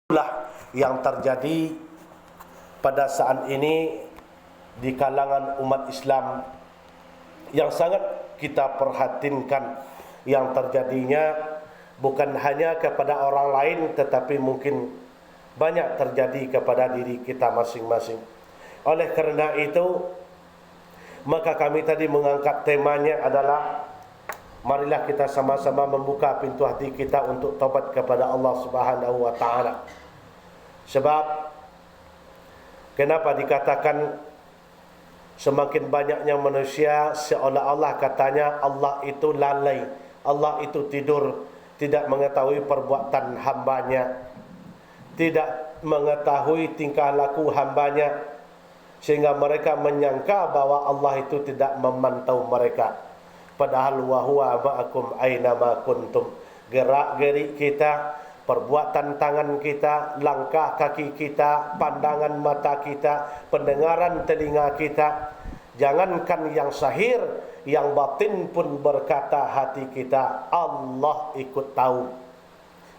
Itulah yang terjadi pada saat ini di kalangan umat Islam, yang sangat kita perhatikan yang terjadinya bukan hanya kepada orang lain, tetapi mungkin banyak terjadi kepada diri kita masing-masing. Oleh kerana itu, maka kami tadi mengangkat temanya adalah marilah kita sama-sama membuka pintu hati kita untuk taubat kepada Allah Subhanahu wa taala. Sebab kenapa dikatakan semakin banyaknya manusia seolah-olah katanya Allah itu lalai, Allah itu tidur, tidak mengetahui perbuatan hambanya, tidak mengetahui tingkah laku hambanya, sehingga mereka menyangka bahwa Allah itu tidak memantau mereka. Padahal wa huwa ma'akum aina ma kuntum. Gerak-gerik kita, perbuatan tangan kita, langkah kaki kita, pandangan mata kita, pendengaran telinga kita, jangankan yang zahir, yang batin pun berkata hati kita, Allah ikut tahu,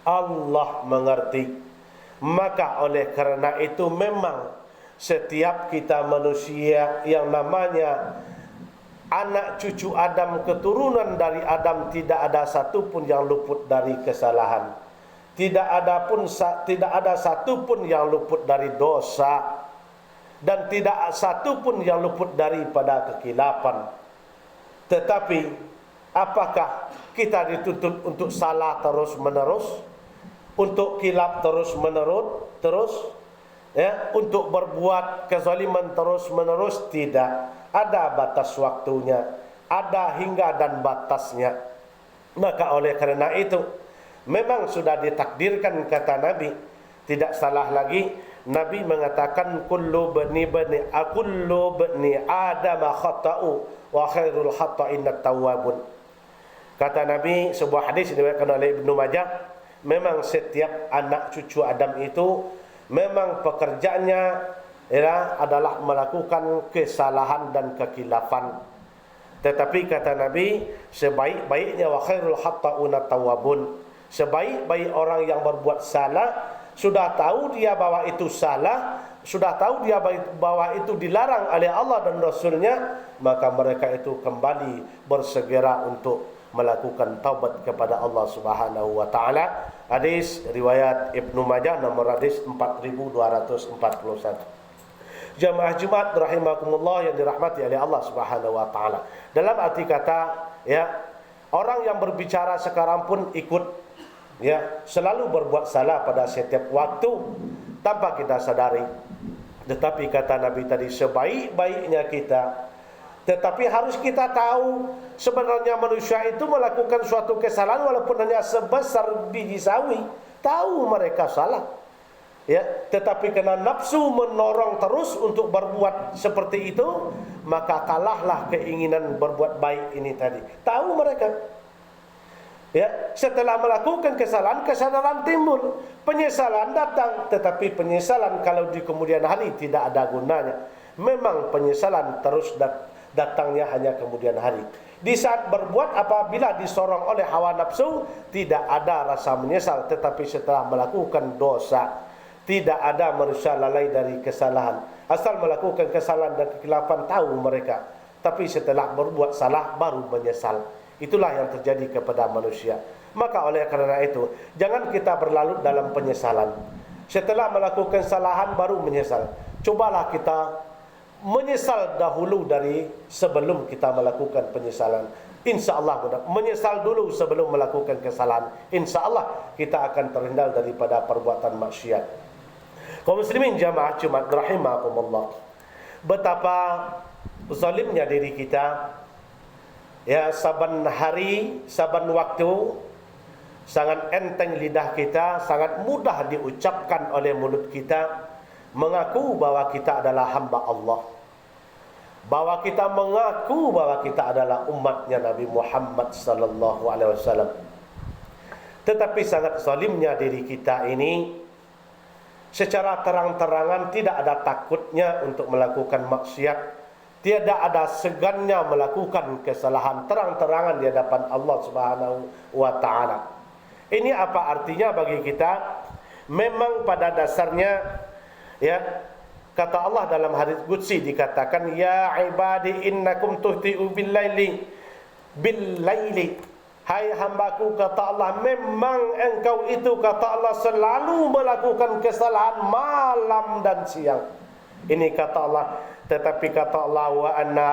Allah mengerti. Maka oleh kerana itu memang setiap kita manusia yang namanya anak cucu Adam, keturunan dari Adam, tidak ada satu pun yang luput dari kesalahan. Tidak ada satu pun yang luput dari dosa, dan tidak satu pun yang luput daripada kekilapan. Tetapi apakah kita dituntut untuk salah terus menerus, untuk kilap terus menerus, ya, untuk berbuat kezaliman terus menerus? Tidak. Ada batas waktunya, ada hingga dan batasnya. Maka oleh kerana itu memang sudah ditakdirkan, kata Nabi, tidak salah lagi Nabi mengatakan kullu bani Adam khata'u wa khairul khata'in at-tawwabun. Kata Nabi, sebuah hadis diriwayatkan oleh Ibnu Majah, memang setiap anak cucu Adam itu memang pekerjaannya adalah melakukan kesalahan dan kekilafan. Tetapi kata Nabi, sebaik-baiknya wa khairul khata'un at-tawwabun, sebaik-baik orang yang berbuat salah, sudah tahu dia bahwa itu salah, sudah tahu dia bahwa itu dilarang oleh Allah dan Rasulnya, maka mereka itu kembali bersegera untuk melakukan taubat kepada Allah Subhanahu wa taala. Hadis riwayat Ibnu Majah nomor hadis 4241. Jamaah Jumat rahimakumullah yang dirahmati oleh Allah Subhanahu wa taala. Dalam arti kata, ya, orang yang berbicara sekarang pun ikut, ya, selalu berbuat salah pada setiap waktu tanpa kita sadari. Tetapi kata Nabi tadi, sebaik-baiknya kita, tetapi harus kita tahu sebenarnya manusia itu melakukan suatu kesalahan walaupun hanya sebesar biji sawi, tahu mereka salah, ya, tetapi karena nafsu menorong terus untuk berbuat seperti itu, maka kalahlah keinginan berbuat baik ini tadi. Tahu mereka, ya, setelah melakukan kesalahan, kesadaran timbul, penyesalan datang. Tetapi penyesalan kalau di kemudian hari tidak ada gunanya. Memang penyesalan terus datangnya hanya kemudian hari. Di saat berbuat, apabila disorong oleh hawa nafsu, tidak ada rasa menyesal. Tetapi setelah melakukan dosa, tidak ada manusia lalai dari kesalahan. Asal melakukan kesalahan dan kekilafan tahu mereka, tapi setelah berbuat salah baru menyesal. Itulah yang terjadi kepada manusia. Maka oleh kerana itu, jangan kita berlarut dalam penyesalan. Setelah melakukan kesalahan baru menyesal. Cobalah kita menyesal dahulu dari sebelum kita melakukan penyesalan. InsyaAllah menyesal dulu sebelum melakukan kesalahan. InsyaAllah kita akan terhindar daripada perbuatan maksiat. Kaum muslimin jamaah Jumat rahimakumullah, betapa zalimnya diri kita, ya, saban hari, saban waktu, sangat enteng lidah kita, sangat mudah diucapkan oleh mulut kita, mengaku bahwa kita adalah hamba Allah, bahwa kita mengaku bahwa kita adalah umatnya Nabi Muhammad sallallahu alaihi wasallam. Tetapi sangat zalimnya diri kita ini, secara terang-terangan tidak ada takutnya untuk melakukan maksiat, tiada ada segannya melakukan kesalahan terang-terangan di hadapan Allah Subhanahu wa taala. Ini apa artinya bagi kita? Memang pada dasarnya, ya, kata Allah dalam hadis qudsi dikatakan, ya ibadi innakum tuhti'u bil-laili. Hai hambaku, kata Allah, memang engkau itu, kata Allah, selalu melakukan kesalahan malam dan siang. Ini kata Allah. Tetapi kata Allah, wa anna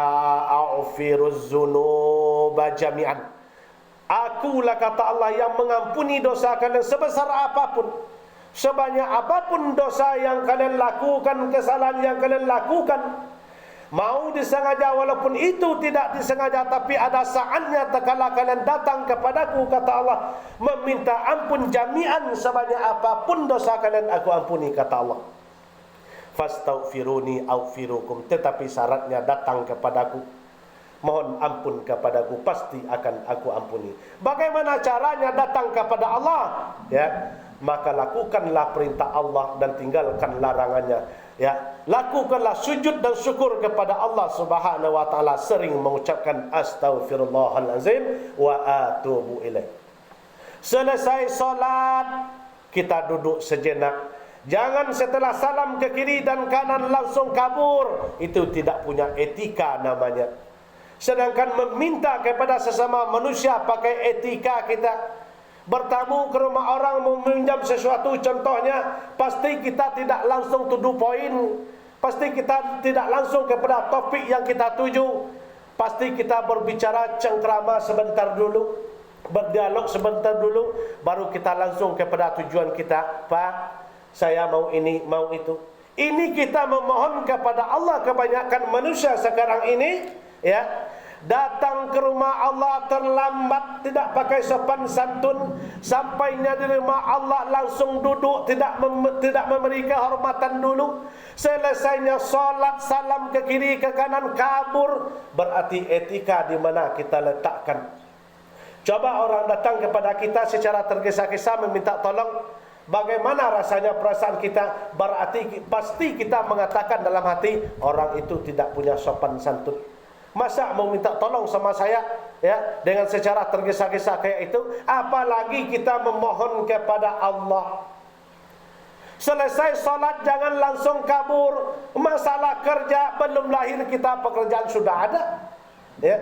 a'firuz dzunuba jami'an. Akulah, kata Allah, yang mengampuni dosa kalian sebesar apapun, sebanyak apapun dosa yang kalian lakukan, kesalahan yang kalian lakukan. Mau disengaja walaupun itu tidak disengaja, tapi ada saatnya tatkala kalian datang kepadaku, kata Allah, meminta ampun jami'an, sebanyak apapun dosa kalian aku ampuni, kata Allah. Fastaghfiruni aghfirukum. Tetapi syaratnya datang kepadaku, mohon ampun kepadaku, pasti akan aku ampuni. Bagaimana caranya datang kepada Allah? Ya, maka lakukanlah perintah Allah dan tinggalkan larangannya. Ya, lakukanlah sujud dan syukur kepada Allah Subhanahu wa taala, sering mengucapkan astaghfirullahalazim wa atubu ilaih. Selesai salat, kita duduk sejenak. Jangan setelah salam ke kiri dan kanan langsung kabur. Itu tidak punya etika namanya. Sedangkan meminta kepada sesama manusia pakai etika kita. Bertamu ke rumah orang meminjam sesuatu, contohnya, pasti kita tidak langsung to the point. Pasti kita tidak langsung kepada topik yang kita tuju. Pasti kita berbicara cengkrama sebentar dulu, berdialog sebentar dulu, baru kita langsung kepada tujuan kita. Pak, saya mau ini, mau itu. Ini kita memohon kepada Allah. Kebanyakan manusia sekarang ini, ya, datang ke rumah Allah terlambat, tidak pakai sopan santun. Sampainya di rumah Allah langsung duduk, tidak memberi kehormatan dulu. Selesainya solat, salam ke kiri ke kanan, kabur. Berarti etika di mana kita letakkan. Coba orang datang kepada kita secara tergesa-gesa meminta tolong, bagaimana rasanya perasaan kita? Berarti pasti kita mengatakan dalam hati, orang itu tidak punya sopan santun. Masa mau minta tolong sama saya, ya, dengan secara tergesa-gesa kayak itu? Apalagi kita memohon kepada Allah. Selesai solat jangan langsung kabur. Masalah kerja, belum lahir kita pekerjaan sudah ada, ya.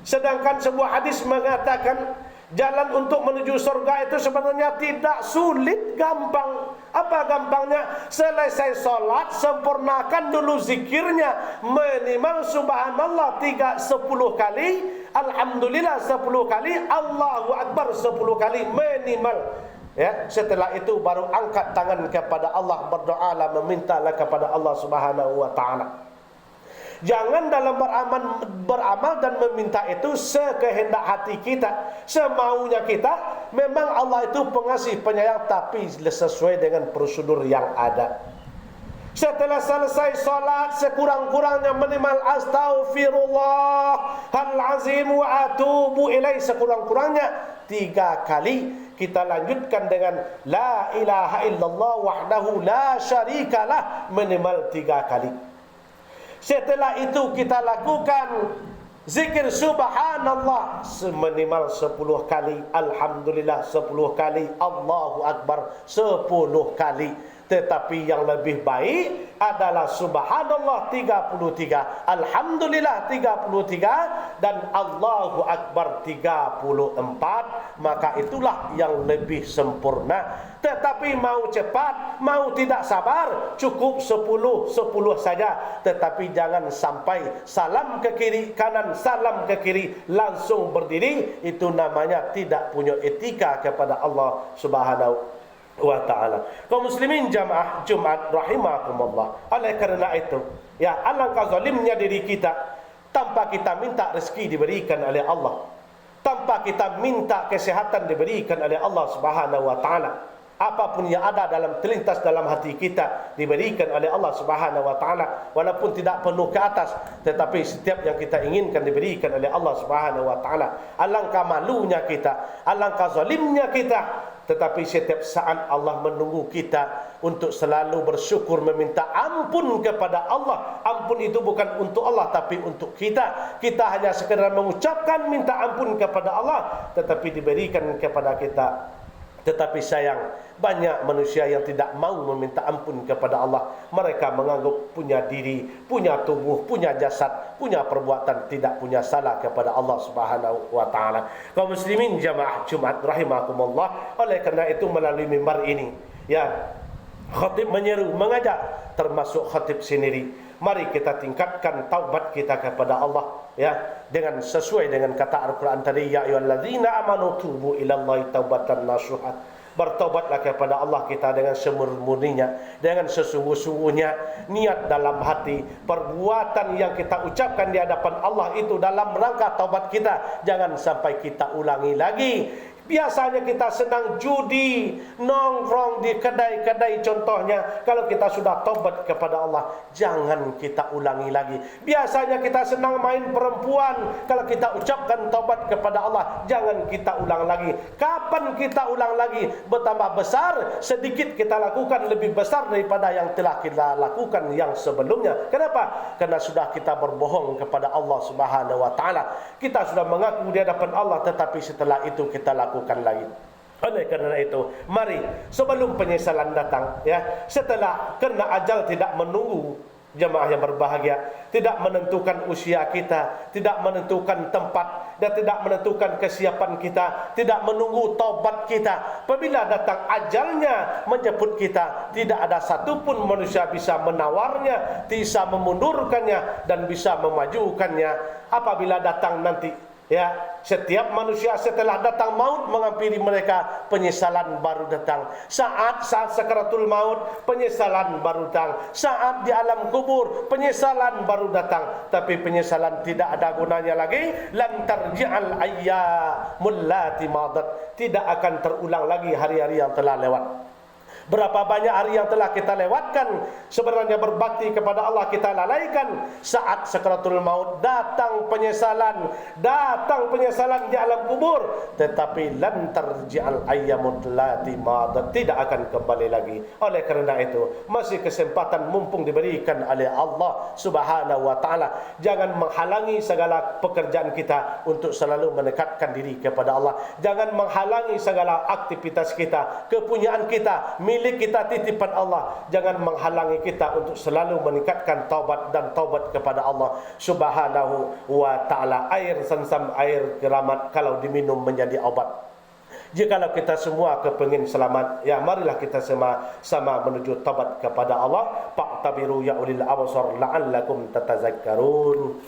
Sedangkan sebuah hadis mengatakan jalan untuk menuju surga itu sebenarnya tidak sulit, gampang. Apa gampangnya? Selesai solat, sempurnakan dulu zikirnya. Minimal subhanallah 10 kali, alhamdulillah 10 kali, Allahu Akbar 10 kali minimal. Ya, setelah itu baru angkat tangan kepada Allah, berdoalah, memintalah kepada Allah Subhanahu wa taala. Jangan dalam beramal dan meminta itu sekehendak hati kita, semaunya kita. Memang Allah itu pengasih penyayang, tapi sesuai dengan prosedur yang ada. Setelah selesai salat, sekurang-kurangnya minimal astaghfirullahalazim wa atubu ilaih, sekurang-kurangnya 3 kali. Kita lanjutkan dengan la ilaha illallah wahdahu la syarikalah, minimal 3 kali. Setelah itu kita lakukan zikir subhanallah minimal 10 kali, alhamdulillah 10 kali, Allahu Akbar 10 kali. Tetapi yang lebih baik adalah subhanallah 33, alhamdulillah 33, dan Allahu Akbar 34. Maka itulah yang lebih sempurna. Tetapi mau cepat, mau tidak sabar, cukup 10 saja. Tetapi jangan sampai salam ke kiri kanan, salam ke kiri, langsung berdiri. Itu namanya tidak punya etika kepada Allah Subhanahu wa ta'ala. Kaum muslimin jamaah Jumat rahimakumullah. Oleh kerana itu, ya, alangkah zalimnya diri kita tanpa kita minta rezeki diberikan oleh Allah, tanpa kita minta kesehatan diberikan oleh Allah Subhanahu wa ta'ala. Apapun yang ada dalam terlintas dalam hati kita diberikan oleh Allah Subhanahu wa ta'ala, walaupun tidak penuh ke atas, tetapi setiap yang kita inginkan diberikan oleh Allah Subhanahu wa ta'ala. Alangkah malunya kita, alangkah zalimnya kita. Tetapi setiap saat Allah menunggu kita untuk selalu bersyukur, meminta ampun kepada Allah. Ampun itu bukan untuk Allah, tapi untuk kita. Kita hanya sekedar mengucapkan minta ampun kepada Allah, tetapi diberikan kepada kita. Tetapi sayang, banyak manusia yang tidak mau meminta ampun kepada Allah. Mereka menganggap punya diri, punya tubuh, punya jasad, punya perbuatan, tidak punya salah kepada Allah Subhanahu wa taala. Kaum muslimin jamaah Jumat rahimakumullah, oleh kerana itu melalui mimbar ini, ya, khatib menyeru, mengajak, termasuk khatib sendiri, mari kita tingkatkan taubat kita kepada Allah, ya, dengan sesuai dengan kata Al-Quran tadi, ya ayyuhallazina amanu tubu ilallahi taubatan nasuha. Bertaubatlah kepada Allah kita dengan semurninya, dengan sesungguh-sungguhnya, niat dalam hati, perbuatan yang kita ucapkan di hadapan Allah itu dalam rangka taubat kita, jangan sampai kita ulangi lagi. Biasanya kita senang judi, nongkrong di kedai-kedai contohnya. Kalau kita sudah taubat kepada Allah, jangan kita ulangi lagi. Biasanya kita senang main perempuan. Kalau kita ucapkan taubat kepada Allah, jangan kita ulang lagi. Kapan kita ulang lagi? Bertambah besar, sedikit kita lakukan lebih besar daripada yang telah kita lakukan yang sebelumnya. Kenapa? Karena sudah kita berbohong kepada Allah Subhanahu wa taala. Kita sudah mengaku di hadapan Allah, tetapi setelah itu kita lakukan lagi. Oleh kerana itu, mari sebelum penyesalan datang, ya, setelah, kerana ajal tidak menunggu, jemaah yang berbahagia, tidak menentukan usia kita, tidak menentukan tempat, dan tidak menentukan kesiapan kita, tidak menunggu taubat kita. Apabila datang ajalnya menjemput kita, tidak ada satupun manusia bisa menawarnya, bisa memundurkannya, dan bisa memajukannya. Apabila datang nanti, ya, setiap manusia setelah datang maut menghampiri mereka, penyesalan baru datang. Saat sakaratul maut, penyesalan baru datang. Saat di alam kubur, penyesalan baru datang. Tapi penyesalan tidak ada gunanya lagi. Lan tarji'al ayyamul lati madat. Tidak akan terulang lagi hari-hari yang telah lewat. Berapa banyak hari yang telah kita lewatkan, sebenarnya berbakti kepada Allah kita lalaikan. Saat sakaratul maut datang penyesalan di alam kubur, tetapi lan tarji'al ayyamul lati madat, tidak akan kembali lagi. Oleh kerana itu, masih kesempatan mumpung diberikan oleh Allah Subhanahu wa taala, jangan menghalangi segala pekerjaan kita untuk selalu mendekatkan diri kepada Allah. Jangan menghalangi segala aktivitas kita, kepunyaan kita, milik kita, titipan Allah. Jangan menghalangi kita untuk selalu meningkatkan taubat dan taubat kepada Allah Subhanahu wa taala. Air Zamzam, air keramat, kalau diminum menjadi obat. Jikalau kita semua kepingin selamat, ya, marilah kita sama menuju taubat kepada Allah. Fa'tabiru ya ulil absar la'allakum tatazakkarun.